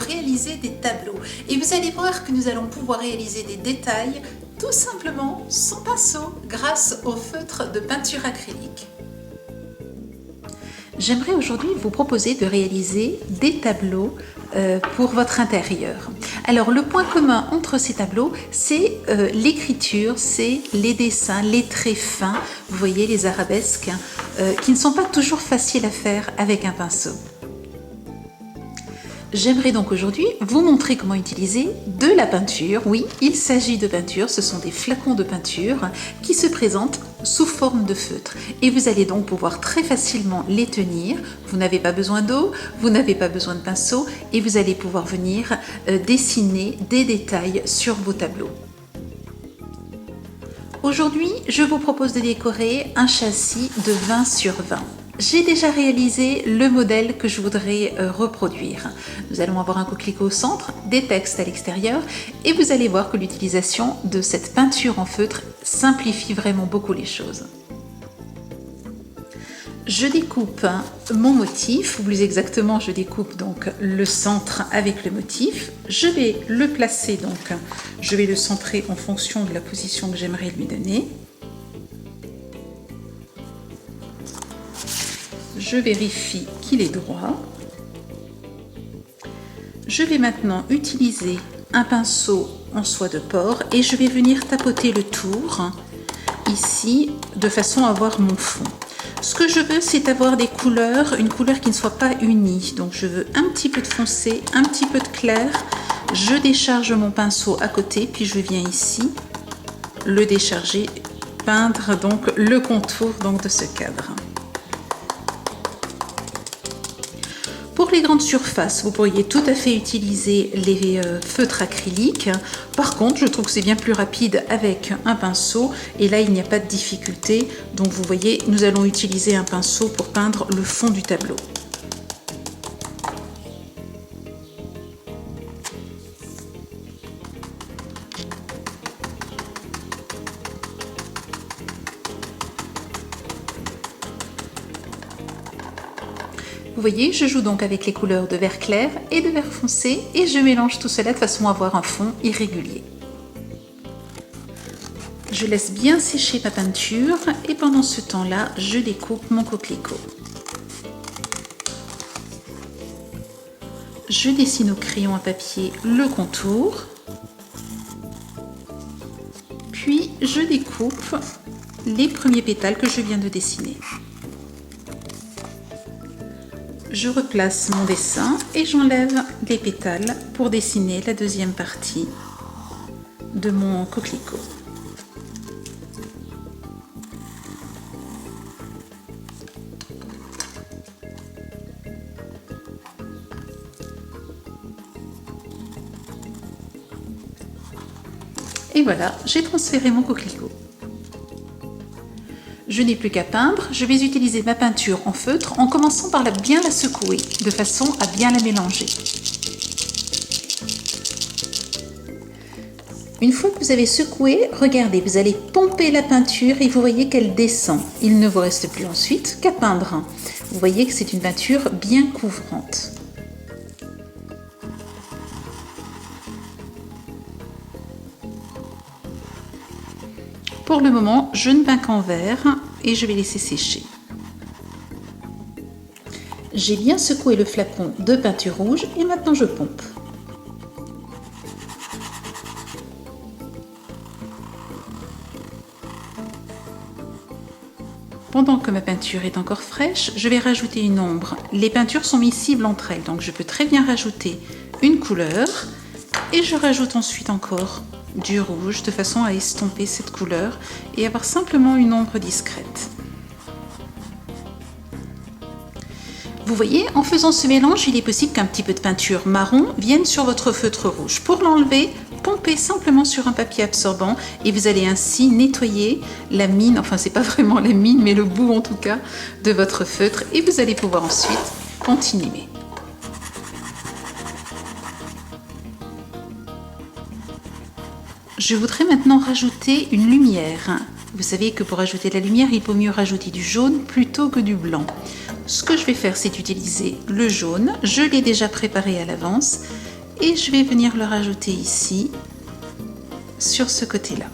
réaliser des tableaux. Et vous allez voir que nous allons pouvoir réaliser des détails tout simplement sans pinceau grâce au feutre de peinture acrylique. J'aimerais aujourd'hui vous proposer de réaliser des tableaux pour votre intérieur. Alors le point commun entre ces tableaux, c'est l'écriture, c'est les dessins, les traits fins, vous voyez les arabesques, qui ne sont pas toujours faciles à faire avec un pinceau. J'aimerais donc aujourd'hui vous montrer comment utiliser de la peinture. Oui, il s'agit de peinture, ce sont des flacons de peinture qui se présentent sous forme de feutre. Et vous allez donc pouvoir très facilement les tenir. Vous n'avez pas besoin d'eau, vous n'avez pas besoin de pinceau et vous allez pouvoir venir dessiner des détails sur vos tableaux. Aujourd'hui, je vous propose de décorer un châssis de 20 sur 20. J'ai déjà réalisé le modèle que je voudrais reproduire. Nous allons avoir un coquelicot au centre, des textes à l'extérieur et vous allez voir que l'utilisation de cette peinture en feutre simplifie vraiment beaucoup les choses. Je découpe mon motif, ou plus exactement je découpe donc le centre avec le motif. Je vais le placer donc, je vais le centrer en fonction de la position que j'aimerais lui donner. Je vérifie qu'il est droit. Je vais maintenant utiliser un pinceau en soie de porc et je vais venir tapoter le tour ici de façon à avoir mon fond. Ce que je veux, c'est avoir des couleurs, une couleur qui ne soit pas unie. Donc je veux un petit peu de foncé, un petit peu de clair. Je décharge mon pinceau à côté, puis je viens ici le décharger, peindre donc le contour donc de ce cadre. Pour les grandes surfaces, vous pourriez tout à fait utiliser les feutres acryliques. Par contre, je trouve que c'est bien plus rapide avec un pinceau et là, il n'y a pas de difficulté. Donc, vous voyez, nous allons utiliser un pinceau pour peindre le fond du tableau. Vous voyez, je joue donc avec les couleurs de vert clair et de vert foncé et je mélange tout cela de façon à avoir un fond irrégulier. Je laisse bien sécher ma peinture et pendant ce temps-là, je découpe mon coquelicot. Je dessine au crayon à papier le contour, puis je découpe les premiers pétales que je viens de dessiner. Je replace mon dessin et j'enlève les pétales pour dessiner la deuxième partie de mon coquelicot. Et voilà, j'ai transféré mon coquelicot. Je n'ai plus qu'à peindre, je vais utiliser ma peinture en feutre en commençant par bien la secouer, de façon à bien la mélanger. Une fois que vous avez secoué, regardez, vous allez pomper la peinture et vous voyez qu'elle descend. Il ne vous reste plus ensuite qu'à peindre. Vous voyez que c'est une peinture bien couvrante. Pour le moment, je ne peins qu'en vert et je vais laisser sécher. J'ai bien secoué le flacon de peinture rouge et maintenant je pompe. Pendant que ma peinture est encore fraîche, je vais rajouter une ombre. Les peintures sont miscibles entre elles, donc je peux très bien rajouter une couleur et je rajoute ensuite encore du rouge de façon à estomper cette couleur et avoir simplement une ombre discrète. Vous voyez, en faisant ce mélange, il est possible qu'un petit peu de peinture marron vienne sur votre feutre rouge. Pour l'enlever, pompez simplement sur un papier absorbant et vous allez ainsi nettoyer la mine, enfin c'est pas vraiment la mine mais le bout en tout cas de votre feutre et vous allez pouvoir ensuite continuer. Je voudrais maintenant rajouter une lumière. Vous savez que pour ajouter de la lumière, il vaut mieux rajouter du jaune plutôt que du blanc. Ce que je vais faire, c'est utiliser le jaune. Je l'ai déjà préparé à l'avance. et je vais venir le rajouter ici, sur ce côté-là.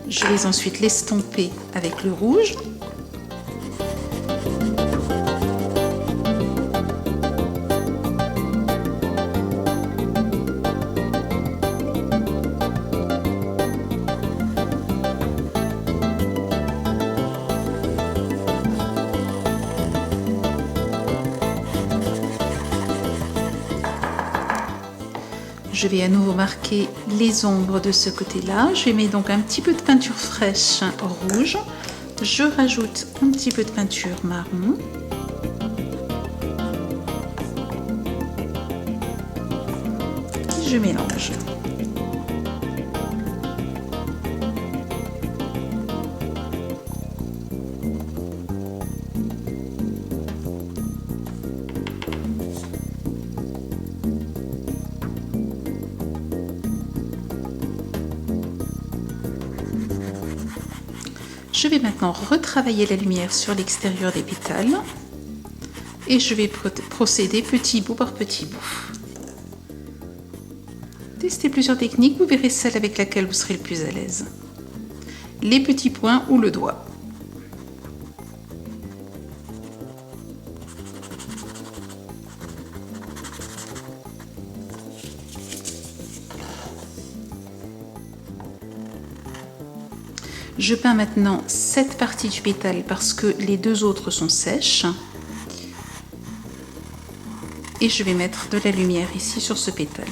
Je vais ensuite l'estomper avec le rouge. Je vais à nouveau marquer les ombres de ce côté-là. Je mets donc un petit peu de peinture fraîche rouge. Je rajoute un petit peu de peinture marron. Et je mélange. Je vais maintenant retravailler la lumière sur l'extérieur des pétales et je vais procéder petit bout par petit bout. Testez plusieurs techniques, vous verrez celle avec laquelle vous serez le plus à l'aise. Les petits points ou le doigt. Je peins maintenant cette partie du pétale parce que les deux autres sont sèches. Et je vais mettre de la lumière ici sur ce pétale.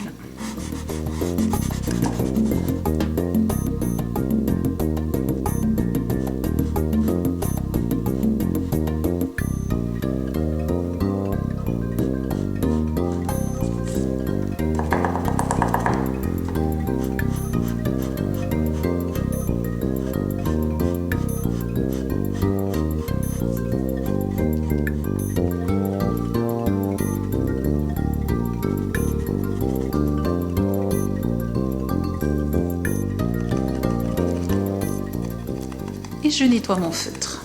Et je nettoie mon feutre.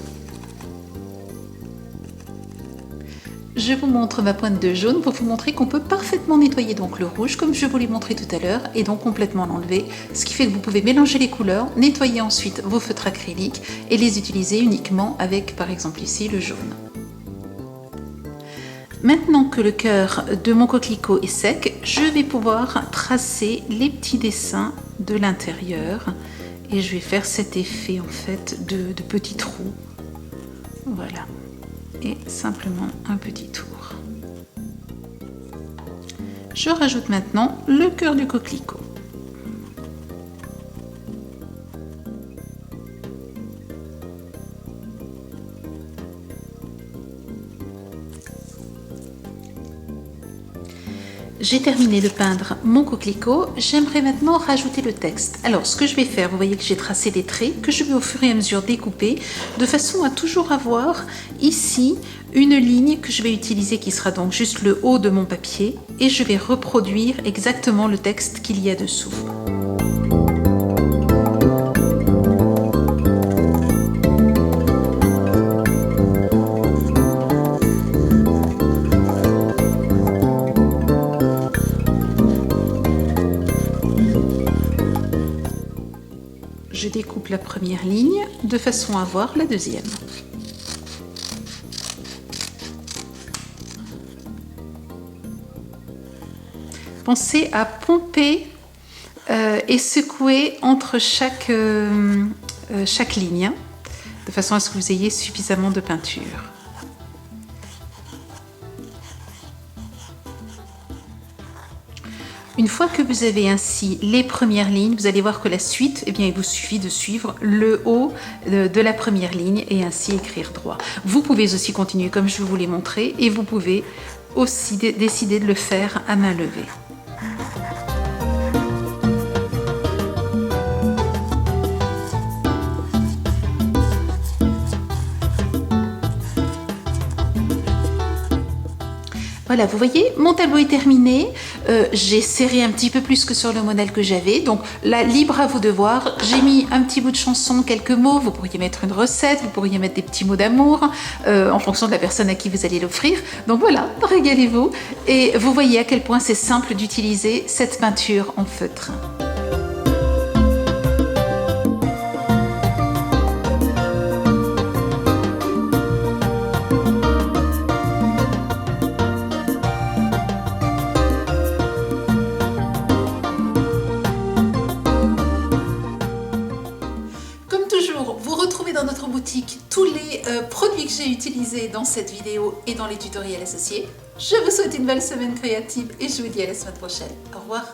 Je vous montre ma pointe de jaune pour vous montrer qu'on peut parfaitement nettoyer donc le rouge comme je vous l'ai montré tout à l'heure et donc complètement l'enlever, ce qui fait que vous pouvez mélanger les couleurs, nettoyer ensuite vos feutres acryliques et les utiliser uniquement avec par exemple ici le jaune. Maintenant que le cœur de mon coquelicot est sec, je vais pouvoir tracer les petits dessins de l'intérieur. Et je vais faire cet effet en fait de petits trous. Voilà. Et simplement un petit tour. Je rajoute maintenant le cœur du coquelicot. J'ai terminé de peindre mon coquelicot, j'aimerais maintenant rajouter le texte. Alors ce que je vais faire, vous voyez que j'ai tracé des traits que je vais au fur et à mesure découper de façon à toujours avoir ici une ligne que je vais utiliser qui sera donc juste le haut de mon papier et je vais reproduire exactement le texte qu'il y a dessous. Je découpe la première ligne de façon à voir la deuxième. Pensez à pomper et secouer entre chaque ligne, de façon à ce que vous ayez suffisamment de peinture. Une fois que vous avez ainsi les premières lignes, vous allez voir que la suite, eh bien, il vous suffit de suivre le haut de la première ligne et ainsi écrire droit. Vous pouvez aussi continuer comme je vous l'ai montré et vous pouvez aussi décider de le faire à main levée. Voilà, vous voyez, mon tableau est terminé. J'ai serré un petit peu plus que sur le modèle que j'avais. Donc là, libre à vous de voir. J'ai mis un petit bout de chanson, quelques mots. Vous pourriez mettre une recette, vous pourriez mettre des petits mots d'amour en fonction de la personne à qui vous allez l'offrir. Donc voilà, régalez-vous. Et vous voyez à quel point c'est simple d'utiliser cette peinture en feutre. Vous retrouvez dans notre boutique tous les produits que j'ai utilisés dans cette vidéo et dans les tutoriels associés. Je vous souhaite une belle semaine créative et je vous dis à la semaine prochaine. Au revoir.